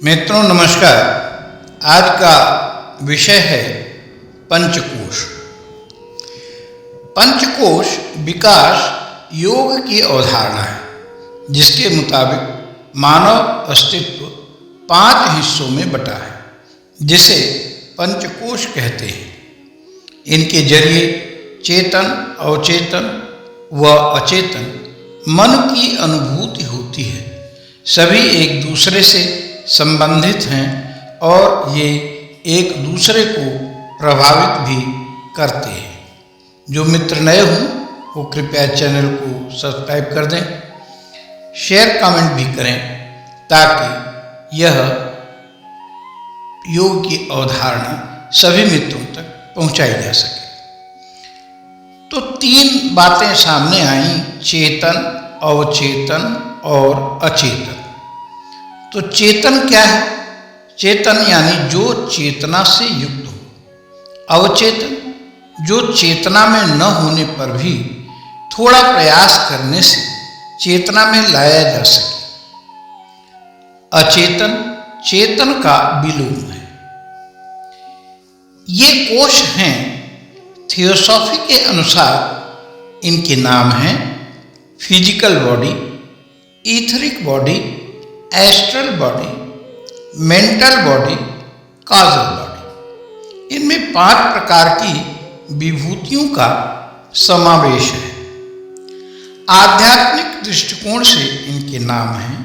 मित्रों नमस्कार। आज का विषय है पंचकोश। पंचकोश विकास योग की अवधारणा है, जिसके मुताबिक मानव अस्तित्व 5 हिस्सों में बटा है, जिसे पंचकोश कहते हैं। इनके जरिए चेतन, अवचेतन व अचेतन मन की अनुभूति होती है। सभी एक दूसरे से संबंधित हैं और ये एक दूसरे को प्रभावित भी करते हैं। जो मित्र नए हों वो कृपया चैनल को सब्सक्राइब कर दें, शेयर कमेंट भी करें, ताकि यह योग की अवधारणा सभी मित्रों तक पहुंचाई जा सके। तो 3 बातें सामने आईं: चेतन, अवचेतन और अचेतन। तो चेतन क्या है? चेतन यानी जो चेतना से युक्त हो। अवचेतन जो चेतना में न होने पर भी थोड़ा प्रयास करने से चेतना में लाया जा सके। अचेतन चेतन का विलोम है। ये कोश हैं। थियोसॉफी के अनुसार इनके नाम हैं physical body, etheric body, astral body, mental body, causal body. इनमें 5 प्रकार की विभूतियों का समावेश है। आध्यात्मिक दृष्टिकोण से इनके नाम हैं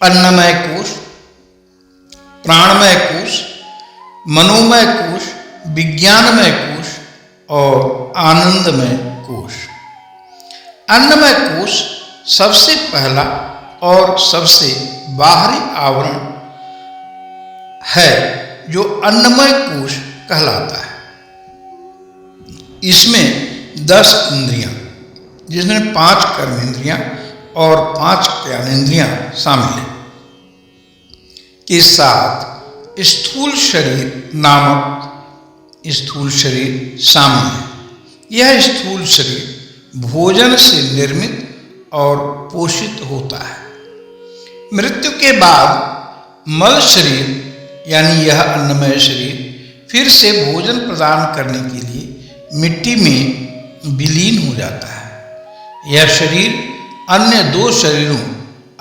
अन्नमय कोश, प्राणमय कोश, मनोमय कोश, विज्ञानमय कोश और आनंदमय कोश। अन्नमय कोश सबसे पहला और सबसे बाहरी आवरण है, जो अन्नमय कोश कहलाता है। इसमें 10 इंद्रियां, जिसमें 5 कर्मेंद्रियां और 5 ज्ञानेंद्रियां शामिल हैं, के साथ स्थूल शरीर नामक स्थूल शरीर शामिल है। यह स्थूल शरीर भोजन से निर्मित और पोषित होता है। मृत्यु के बाद मल शरीर यानी यह अन्नमय शरीर फिर से भोजन प्रदान करने के लिए मिट्टी में विलीन हो जाता है। यह शरीर अन्य 2 शरीरों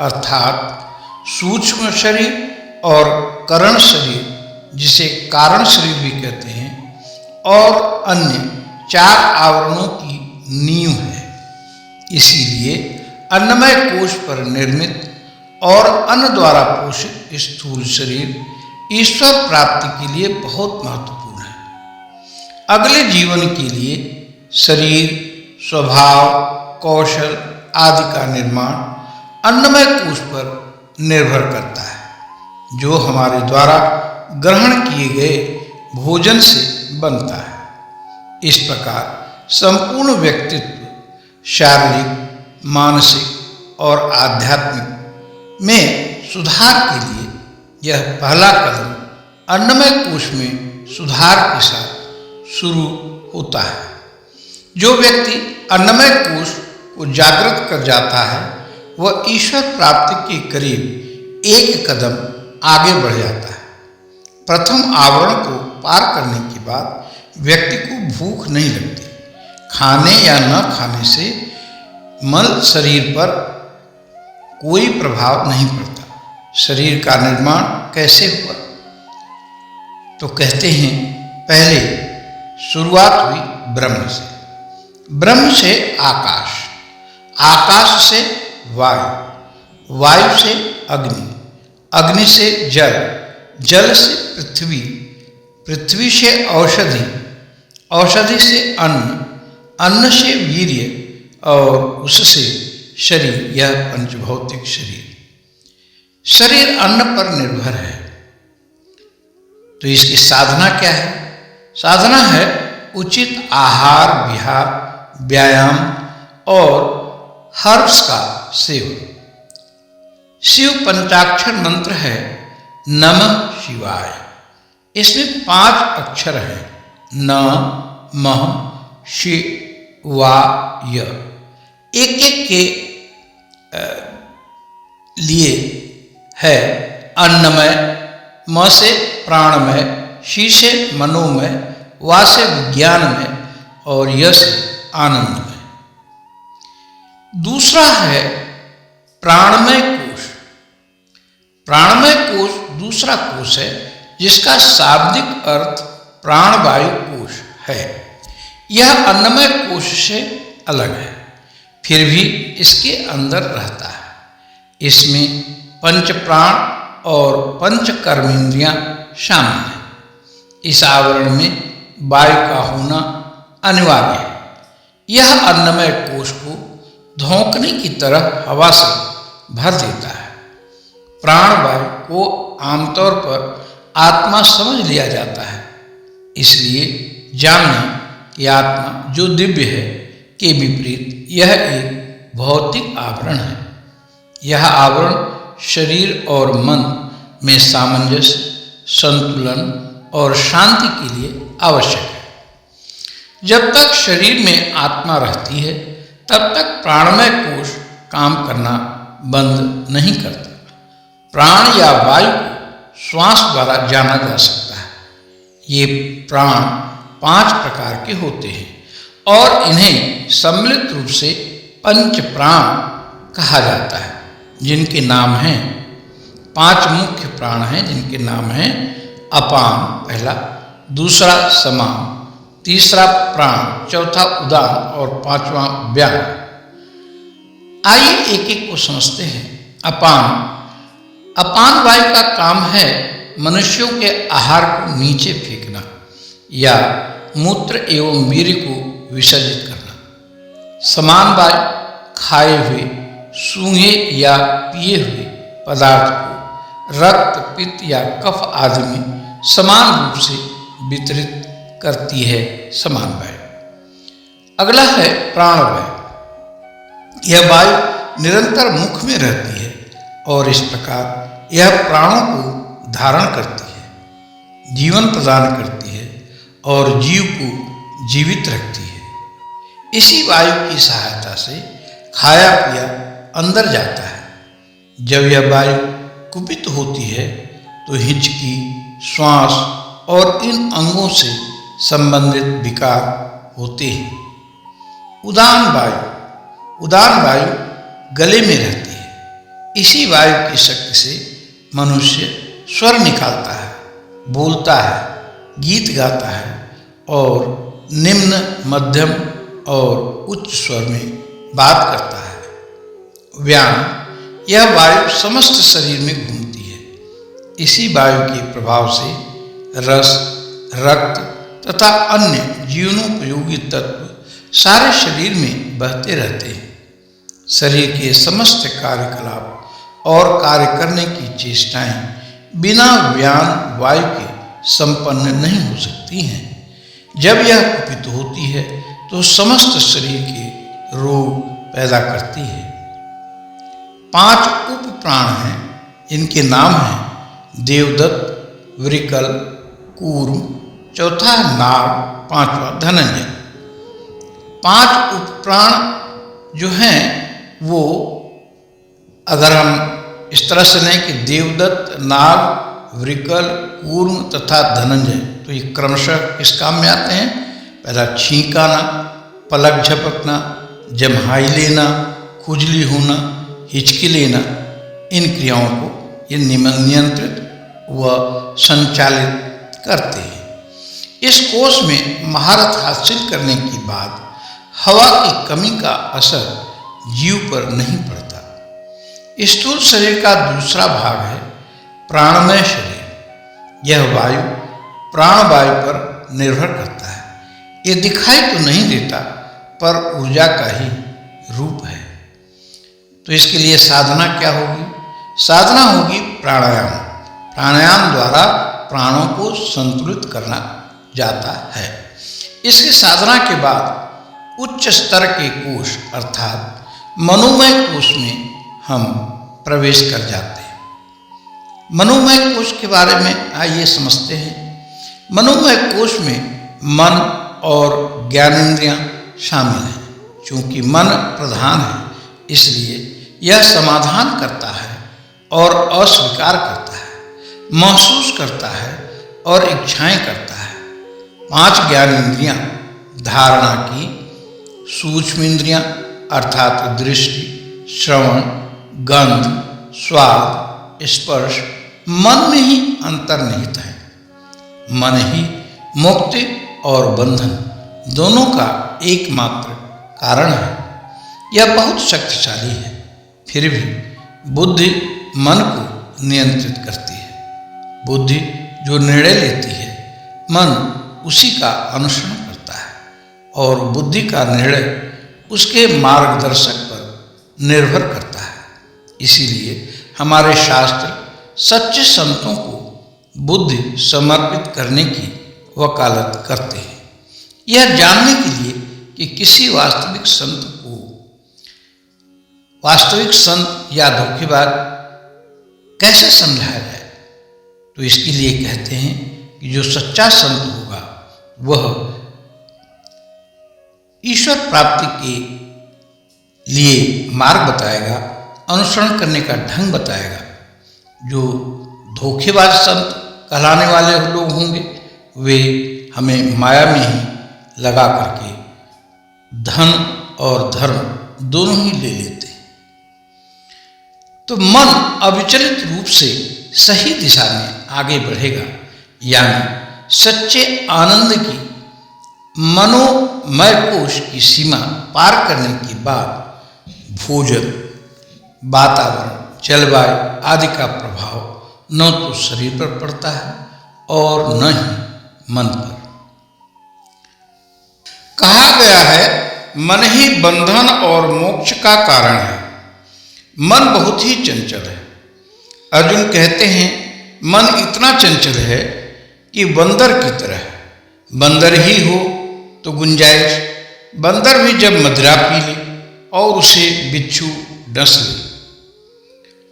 अर्थात सूक्ष्म शरीर और करण शरीर, जिसे कारण शरीर भी कहते हैं, और अन्य 4 आवरणों की नींव है। इसीलिए अन्नमय कोश पर निर्मित और अन्न द्वारा पोषित स्थूल शरीर ईश्वर प्राप्ति के लिए बहुत महत्वपूर्ण है। अगले जीवन के लिए शरीर, स्वभाव, कौशल आदि का निर्माण अन्नमय कोश पर निर्भर करता है, जो हमारे द्वारा ग्रहण किए गए भोजन से बनता है। इस प्रकार संपूर्ण व्यक्तित्व शारीरिक, मानसिक और आध्यात्मिक में सुधार के लिए यह पहला कदम अन्नमय कोश में सुधार के साथ शुरू होता है। जो व्यक्ति अन्नमय कोश को जागृत कर जाता है, वह ईश्वर प्राप्ति के करीब एक कदम आगे बढ़ जाता है। प्रथम आवरण को पार करने के बाद व्यक्ति को भूख नहीं लगती। खाने या न खाने से मल शरीर पर कोई प्रभाव नहीं पड़ता। शरीर का निर्माण कैसे हुआ? तो कहते हैं पहले शुरुआत हुई ब्रह्म से। ब्रह्म से आकाश, आकाश से वायु, वायु से अग्नि, अग्नि से जल, जल से पृथ्वी, पृथ्वी से औषधि, औषधि से अन्न, अन्न से वीर्य और उससे शरीर, यह पंचभौतिक शरीर। शरीर अन्न पर निर्भर है। तो इसकी साधना क्या है? साधना है उचित आहार, विहार, व्यायाम और हर्ब्स का सेवन। शिव पंचाक्षर मंत्र है नमः शिवाय। इसमें 5 अक्षर हैं: न, मः, शिवाय। एक एक के लिए है अन्नमय, म से प्राणमय, शी से मनोमय, वा से विज्ञानमय और य से आनंदमय। दूसरा है प्राणमय कोश। प्राणमय कोश दूसरा कोश है जिसका शाब्दिक अर्थ प्राणवायु कोश है। यह अन्नमय कोश से अलग है, फिर भी इसके अंदर रहता है। इसमें पंच प्राण और पंच कर्मेंद्रियां शामिल हैं। इस आवरण में वायु का होना अनिवार्य है। यह अन्नमय कोश को धोंकने की तरह हवा से भर देता है। प्राणवायु को आमतौर पर आत्मा समझ लिया जाता है, इसलिए जानें कि आत्मा जो दिव्य है के विपरीत यह एक भौतिक आवरण है। यह आवरण शरीर और मन में सामंजस्य, संतुलन और शांति के लिए आवश्यक है। जब तक शरीर में आत्मा रहती है तब तक प्राणमय कोश काम करना बंद नहीं करता। प्राण या वायु को श्वास द्वारा जाना जा सकता है। ये प्राण 5 प्रकार के होते हैं और इन्हें सम्मिलित रूप से पंच प्राण कहा जाता है, जिनके नाम हैं 5 मुख्य प्राण हैं, जिनके नाम हैं अपान पहला, दूसरा समान, तीसरा प्राण, चौथा उदान और 5वां व्यान। आइए एक एक को समझते हैं। अपान वायु का काम है मनुष्यों के आहार को नीचे फेंकना या मूत्र एवं वीर्य को विसर्जित करना। समान वायु खाए हुए, सूंघे या पिए हुए पदार्थ को रक्त, पित्त या कफ आदि में समान रूप से वितरित करती है समान वायु। अगला है प्राणवायु। यह वायु निरंतर मुख में रहती है और इस प्रकार यह प्राणों को धारण करती है, जीवन प्रदान करती है और जीव को जीवित रखती है। इसी वायु की सहायता से खाया पिया अंदर जाता है। जब यह वायु कुपित होती है तो हिचकी, श्वास और इन अंगों से संबंधित विकार होते हैं। उदान वायु गले में रहती है। इसी वायु की शक्ति से मनुष्य स्वर निकालता है, बोलता है, गीत गाता है और निम्न, मध्यम और उच्च स्वर में बात करता है। व्यान, यह वायु समस्त शरीर में घूमती है। इसी वायु के प्रभाव से रस, रक्त तथा अन्य जीवनोपयोगी तत्व सारे शरीर में बहते रहते हैं। शरीर के समस्त कार्यकलाप और कार्य करने की चेष्टाएं बिना व्यान वायु के संपन्न नहीं हो सकती हैं। जब यह कुपित होती है तो समस्त शरीर के रोग पैदा करती है। 5 उप प्राण हैं, इनके नाम हैं देवदत्त, वृकल, कूर्म, चौथा नाग, 5वां धनंजय। 5 उप प्राण जो हैं वो अगर हम इस तरह से लें कि देवदत्त, नाग, वृकल, कूर्म तथा धनंजय, तो ये क्रमशः किस काम में आते हैं? पहला छींक आना, पलक झपकना, जम्हाई लेना, खुजली होना, हिचकी लेना, इन क्रियाओं को ये नियंत्रित व संचालित करते हैं। इस कोष में महारत हासिल करने के बाद हवा की कमी का असर जीव पर नहीं पड़ता। स्थूल शरीर का दूसरा भाग है प्राणमय शरीर। यह वायु प्राणवायु पर निर्भर करता है। ये दिखाई तो नहीं देता पर ऊर्जा का ही रूप है। तो इसके लिए साधना क्या होगी? साधना होगी प्राणायाम। प्राणायाम द्वारा प्राणों को संतुलित करना जाता है। इसकी साधना के बाद उच्च स्तर के कोश अर्थात मनोमय कोश में हम प्रवेश कर जाते हैं। मनोमय कोश के बारे में आइए समझते हैं। मनोमय कोश में मन और ज्ञानेंद्रियां शामिल हैं। चूंकि मन प्रधान है इसलिए यह समाधान करता है और अस्वीकार करता है। महसूस करता है और इच्छाएं करता है। 5 ज्ञान इंद्रियां धारणा की सूक्ष्म इंद्रियां अर्थात दृष्टि, श्रवण, गंध, स्वाद, स्पर्श मन में ही अंतर्निहित है। मन ही मुक्ति और बंधन दोनों का एकमात्र कारण है। यह बहुत शक्तिशाली है, फिर भी बुद्धि मन को नियंत्रित करती है। बुद्धि जो निर्णय लेती है, मन उसी का अनुसरण करता है और बुद्धि का निर्णय उसके मार्गदर्शक पर निर्भर करता है। इसीलिए हमारे शास्त्र सच्चे संतों को बुद्धि समर्पित करने की वकालत करते हैं, यह जानने के लिए कि किसी वास्तविक संत या धोखेबाज कैसे समझाया जाए। तो इसके लिए कहते हैं कि जो सच्चा संत होगा वह ईश्वर प्राप्ति के लिए मार्ग बताएगा, अनुसरण करने का ढंग बताएगा। जो धोखेबाज संत कहलाने वाले लोग होंगे वे हमें माया में ही लगा करके धन और धर्म दोनों ही ले लेते हैं। तो मन अविचलित रूप से सही दिशा में आगे बढ़ेगा, यानी सच्चे आनंद की मनोमय कोश की सीमा पार करने के बाद भोजन, वातावरण, जलवायु आदि का प्रभाव न तो शरीर पर पड़ता है और न ही मन पर। कहा गया है मन ही बंधन और मोक्ष का कारण है। मन बहुत ही चंचल है। अर्जुन कहते हैं मन इतना चंचल है कि बंदर की तरह है। बंदर ही हो तो गुंजाइश, बंदर भी जब मदिरा पी ले और उसे बिच्छू डस ले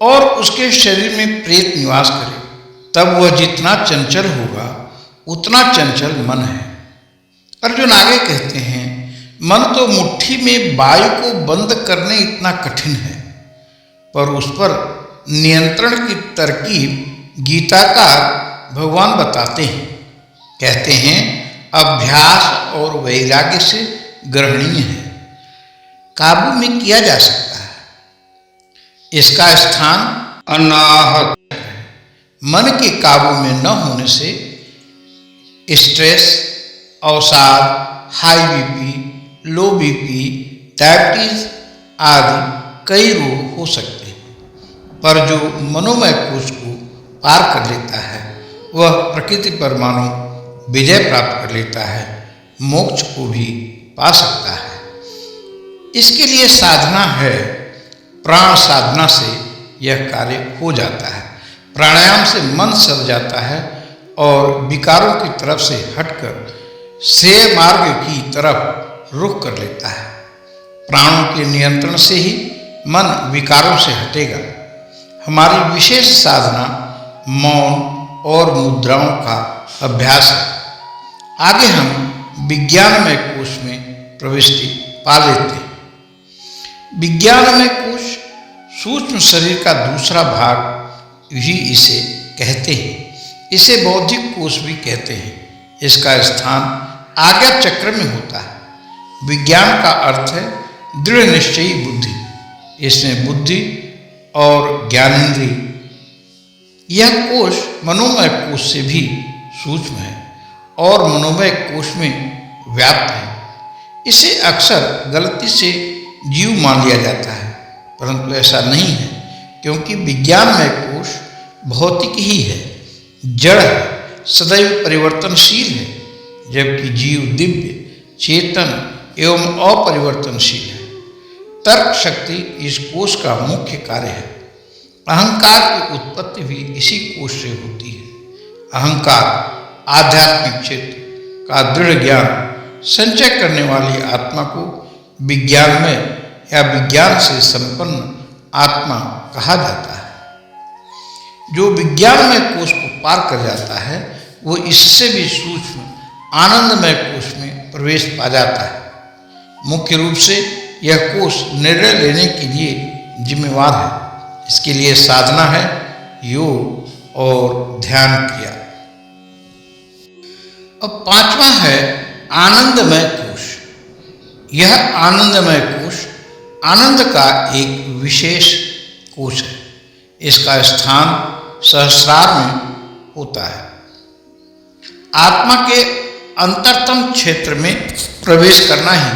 और उसके शरीर में प्रेत निवास करे, तब वह जितना चंचल होगा उतना चंचल मन है। अर्जुन आगे कहते हैं मन तो मुट्ठी में वायु को बंद करने इतना कठिन है, पर उस पर नियंत्रण की तरकीब गीताकार भगवान बताते हैं। कहते हैं अभ्यास और वैराग्य से ग्रहणीय है, काबू में किया जा सकता है। इसका स्थान अनाहत है। मन के काबू में न होने से स्ट्रेस, अवसाद, हाई बीपी, लो बीपी, डायबिटीज आदि कई रोग हो सकते हैं। पर जो मनोमय कोश को पार कर लेता है वह प्रकृति पर मानो विजय प्राप्त कर लेता है, मोक्ष को भी पा सकता है। इसके लिए साधना है। प्राण साधना से यह कार्य हो जाता है। प्राणायाम से मन सज जाता है और विकारों की तरफ से हटकर श्रेय मार्ग की तरफ रुख कर लेता है। प्राणों के नियंत्रण से ही मन विकारों से हटेगा। हमारी विशेष साधना मौन और मुद्राओं का अभ्यास है। आगे हम विज्ञानमय कोश में प्रविष्टि पा लेते हैं। विज्ञानमय कोश सूक्ष्म शरीर का दूसरा भाग ही इसे कहते हैं। इसे बौद्धिक कोश भी कहते हैं। इसका स्थान आज्ञा चक्र में होता है। विज्ञान का अर्थ है दृढ़ निश्चयी बुद्धि। इसमें बुद्धि और ज्ञानेंद्रिय, यह कोश मनोमय कोश से भी सूक्ष्म है और मनोमय कोश में व्याप्त है। इसे अक्सर गलती से जीव मान लिया जाता है, परंतु ऐसा नहीं है, क्योंकि विज्ञानमय कोश भौतिक ही है, जड़ है, सदैव परिवर्तनशील है, जबकि जीव दिव्य, चेतन एवं अपरिवर्तनशील है। तर्क शक्ति इस कोश का मुख्य कार्य है। अहंकार की उत्पत्ति भी इसी कोश से होती है। अहंकार आध्यात्मिक क्षेत्र का दृढ़ ज्ञान संचय करने वाली आत्मा को विज्ञानमय या विज्ञान से संपन्न आत्मा कहा जाता है। जो विज्ञानमय कोश को पार कर जाता है वो इससे भी सूक्ष्म आनंदमय कोश में प्रवेश पा जाता है। मुख्य रूप से यह कोश निर्णय लेने के लिए जिम्मेवार है। इसके लिए साधना है योग और ध्यान किया। अब पांचवा है आनंदमय कोश। यह आनंदमय कोश आनंद का एक विशेष कोश है। इसका स्थान सहस्रार में होता है। आत्मा के अंतरतम क्षेत्र में प्रवेश करना ही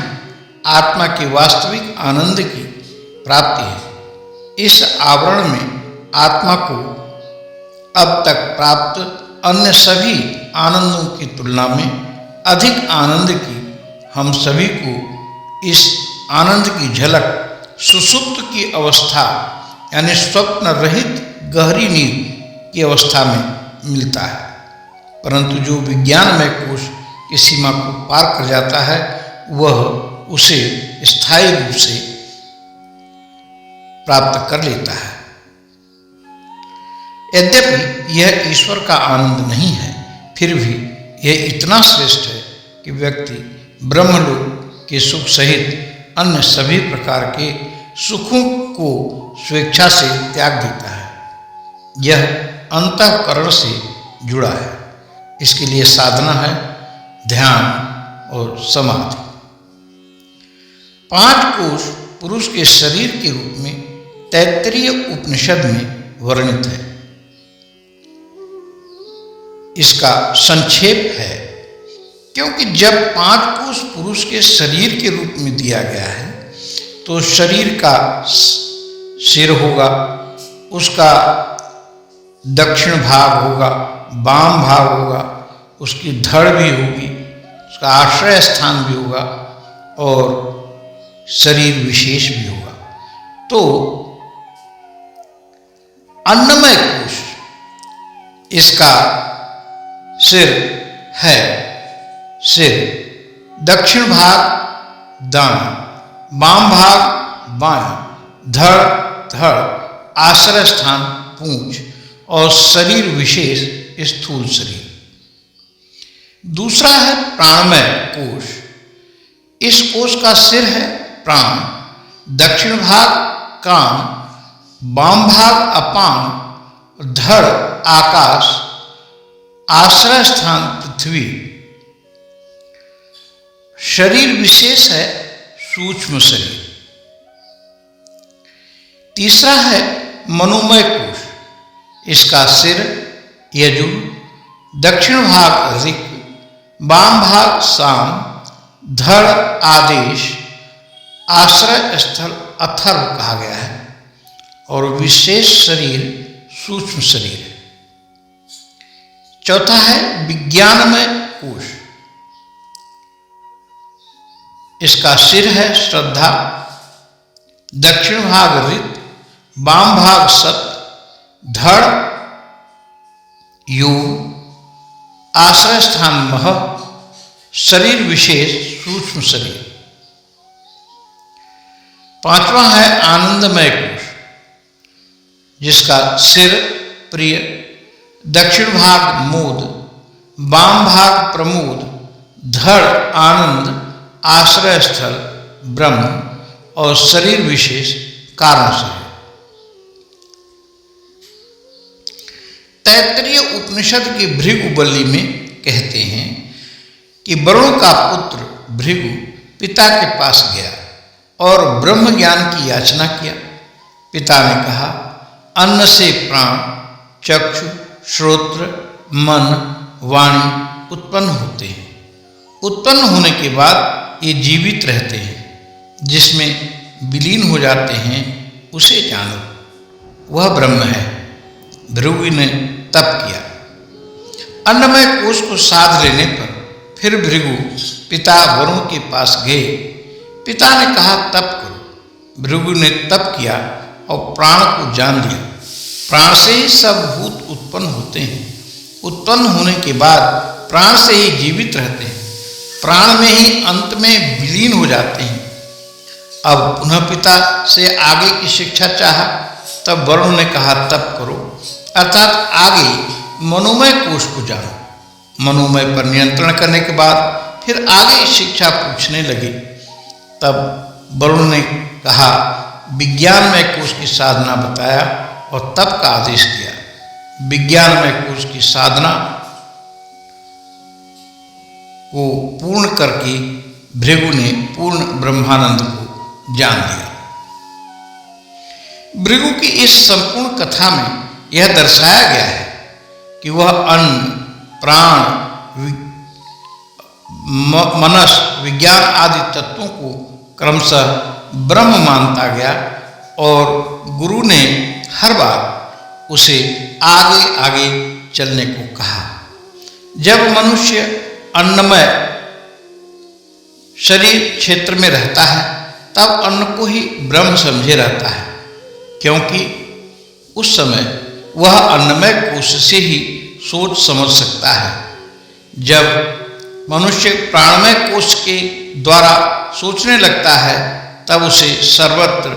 आत्मा के वास्तविक आनंद की प्राप्ति है। इस आवरण में आत्मा को अब तक प्राप्त अन्य सभी आनंदों की तुलना में अधिक आनंद की हम सभी को इस आनंद की झलक सुषुप्त की अवस्था यानी स्वप्न रहित गहरी नींद की अवस्था में मिलता है। परंतु जो विज्ञानमय कोश की सीमा को पार कर जाता है वह उसे स्थायी रूप से प्राप्त कर लेता है। यद्यपि यह ईश्वर का आनंद नहीं है, फिर भी यह इतना श्रेष्ठ है कि व्यक्ति ब्रह्मलोक के सुख सहित अन्य सभी प्रकार के सुखों को स्वेच्छा से त्याग देता है। यह अंतःकरण से जुड़ा है। इसके लिए साधना है ध्यान और समाधि। 5 कोश पुरुष के शरीर के रूप में तैत्तिरीय उपनिषद में वर्णित है। इसका संक्षेप है, क्योंकि जब 5 कोश पुरुष के शरीर के रूप में दिया गया है तो शरीर का सिर होगा, उसका दक्षिण भाग होगा, वाम भाग होगा, उसकी धड़ भी होगी, उसका आश्रय स्थान भी होगा और शरीर विशेष भी होगा। तो अन्नमय कोश इसका सिर है, सिर, दक्षिण भाग दायां, वाम भाग बायां, धड़, आश्रय स्थान पूंछ और शरीर विशेष स्थूल शरीर। दूसरा है प्राणमय कोश। इस कोश का सिर है प्राण, दक्षिण भाग कान, वाम भाग अपान, धड़ आकाश, आश्रय स्थान पृथ्वी। शरीर विशेष है सूक्ष्म शरीर। तीसरा है मनोमय कोश। इसका सिर यजुर, दक्षिण भाग ऋक, वाम भाग साम, धड़ आदेश, आश्रय स्थल अथर्व कहा गया है और विशेष शरीर सूक्ष्म शरीर है। चौथा है विज्ञानमय कोश। इसका सिर है श्रद्धा, दक्षिण भाग ऋत, वाम भाग सत, धड़ योग, आश्रय स्थान मह, शरीर विशेष सूक्ष्म शरीर। पांचवा है आनंदमय कोश। जिसका सिर प्रिय, दक्षिण भाग मोद, वाम भाग प्रमोद, धड़ आनंद, आश्रय स्थल ब्रह्म और शरीर विशेष कारण से। तैत्तिरीय उपनिषद के भृगुबली में कहते हैं कि वरुण का पुत्र भृगु पिता के पास गया और ब्रह्म ज्ञान की याचना किया। पिता ने कहा, अन्न से प्राण, चक्षु, श्रोत्र, मन, वाणी उत्पन्न होते हैं। उत्पन्न होने के बाद ये जीवित रहते हैं। जिसमें विलीन हो जाते हैं उसे जानो, वह ब्रह्म है। भृगु ने तप किया। अन्नमय कोश को साध लेने पर फिर भृगु पिता वरुण के पास गए। पिता ने कहा, तप करो। भृगु ने तप किया और प्राण को जान लिया। प्राण से ही सब भूत उत्पन्न होते हैं। उत्पन्न होने के बाद प्राण से ही जीवित रहते हैं। प्राण में ही अंत में विलीन हो जाते हैं। अब पुनः पिता से आगे की शिक्षा चाहा, तब वरुण ने कहा, तप करो, अर्थात आगे मनोमय कोश को जानो। मनोमय पर नियंत्रण करने के बाद फिर आगे शिक्षा पूछने लगे। तब वरुण ने कहा, विज्ञानमय कोश की साधना बताया और तप का आदेश दिया। विज्ञानमय कोश की साधना को पूर्ण करके भृगु ने पूर्ण ब्रह्मानंद को जान लिया। भृगु की इस संपूर्ण कथा में यह दर्शाया गया है कि वह अन्न, प्राण, मनस, विज्ञान आदि तत्वों को क्रमशः ब्रह्म मानता गया और गुरु ने हर बार उसे आगे आगे चलने को कहा। जब मनुष्य अन्नमय शरीर क्षेत्र में रहता है तब अन्न को ही ब्रह्म समझे रहता है, क्योंकि उस समय वह अन्नमय कोश से ही सोच समझ सकता है। जब मनुष्य प्राणमय कोश के द्वारा सोचने लगता है तब उसे सर्वत्र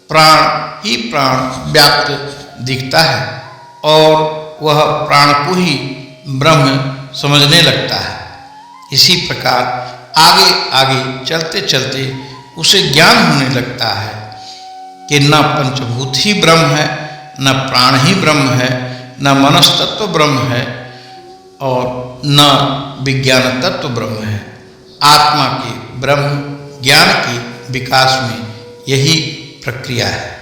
प्राण ही प्राण व्याप्त दिखता है और वह प्राण को ही ब्रह्म समझने लगता है। इसी प्रकार आगे आगे चलते चलते उसे ज्ञान होने लगता है कि न पंचभूत ही ब्रह्म है, न प्राण ही ब्रह्म है, न मनस्तत्व ब्रह्म है और न विज्ञान तत्व ब्रह्म है। आत्मा के ब्रह्म ज्ञान के विकास में यही प्रक्रिया है।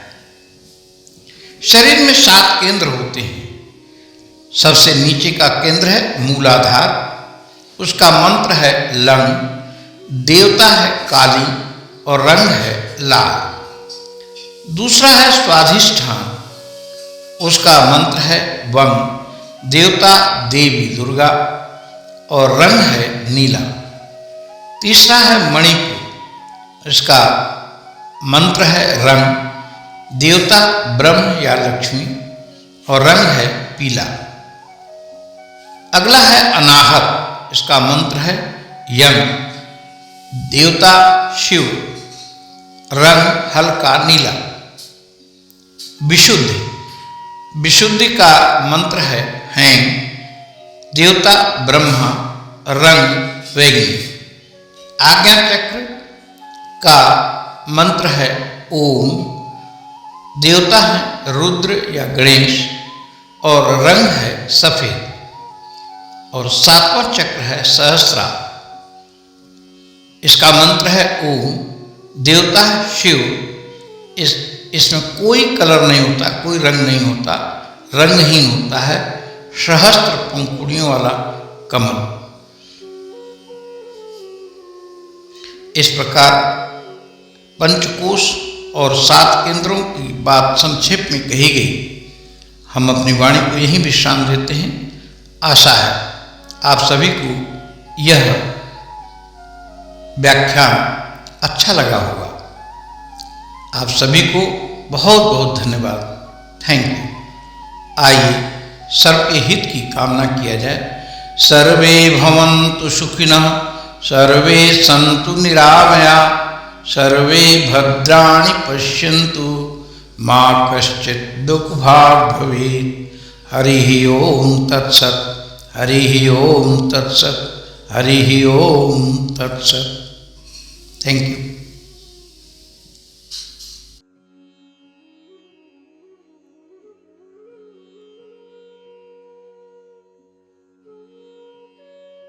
शरीर में 7 केंद्र होते हैं। सबसे नीचे का केंद्र है मूलाधार, उसका मंत्र है लंग, देवता है काली और रंग है लाल। दूसरा है स्वाधिष्ठान, उसका मंत्र है वंग, देवता देवी दुर्गा और रंग है नीला। तीसरा है मणिपुर, इसका मंत्र है रंग, देवता ब्रह्म या लक्ष्मी और रंग है पीला। अगला है अनाहत, इसका मंत्र है यम, देवता शिव, रंग हल्का नीला। विशुद्धि, विशुद्धि का मंत्र है हैंग, देवता ब्रह्मा, रंग वैग्नि। आज्ञा चक्र का मंत्र है ओम, देवता है रुद्र या गणेश और रंग है सफेद। और 7वां चक्र है सहस्रा, इसका मंत्र है ओम, देवता है शिव। इसमें कोई कलर नहीं होता, कोई रंग नहीं होता, रंगहीन होता है, सहस्त्र पंखुड़ियों वाला कमल। इस प्रकार पंचकोश और 7 केंद्रों की बात संक्षेप में कही गई। हम अपनी वाणी को यहीं विश्राम देते हैं। आशा है आप सभी को यह व्याख्यान अच्छा लगा होगा। आप सभी को बहुत बहुत धन्यवाद। Thank you. आइए सबके हित की कामना किया जाए। सर्वे भवन्तु सुखिनः, सर्वे सन्तु निरामया, सर्वे भद्राणि पश्यन्तु, मा कश्चित् दुःखभाग् भवेत्। हरिः ओम तत्सत्, हरिः ओम तत्सत्, हरिः ओम तत्सत्। Thank you.